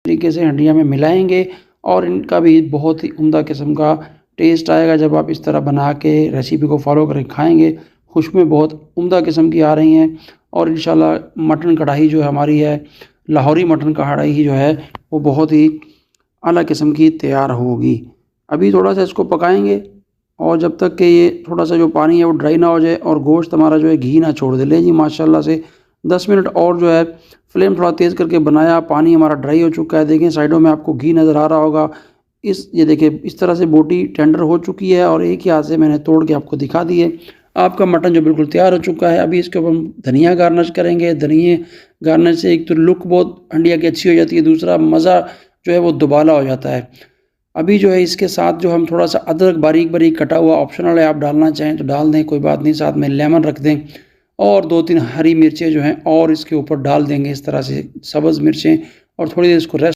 तरीके से हंडिया में मिलाएंगे और इनका भी बहुत ही उम्दा किस्म का टेस्ट आएगा जब आप इस तरह बना के रेसिपी को फॉलो करके खाएंगे। खुशबुएं बहुत उम्दा किस्म की आ रही हैं और इंशाल्लाह मटन कढ़ाई जो हमारी है, लाहौरी मटन कढ़ाई ही जो है वो बहुत ही आला किस्म की तैयार होगी। अभी थोड़ा सा इसको पकाएंगे और जब तक कि ये थोड़ा सा जो पानी है वो ड्राई ना हो जाए और गोश्त हमारा जो है घी ना छोड़ दे। ले जी माशाल्लाह से 10 मिनट और जो है फ्लेम थोड़ा तेज़ करके बनाया, पानी हमारा ड्राई हो चुका है। देखें साइडों में आपको घी नज़र आ रहा होगा। ये देखिए इस तरह से बोटी टेंडर हो चुकी है और एक ही हाथ से मैंने तोड़ के आपको दिखा दी है। आपका मटन जो बिल्कुल तैयार हो चुका है। अभी इसके ऊपर हम धनिया गार्निश करेंगे। धनिया गार्निश से एक तो लुक बहुत हंडिया की अच्छी हो जाती है, दूसरा मज़ा जो है वो दुबाला हो जाता है। अभी जो है इसके साथ जो हम थोड़ा सा अदरक बारीक बारीक कटा हुआ ऑप्शनल है, आप डालना चाहें तो डाल दें, कोई बात नहीं। साथ में लेमन रख दें और 2-3 हरी मिर्चें जो हैं और इसके ऊपर डाल देंगे इस तरह से, सब्ज़ मिर्चें, और थोड़ी देर इसको रेस्ट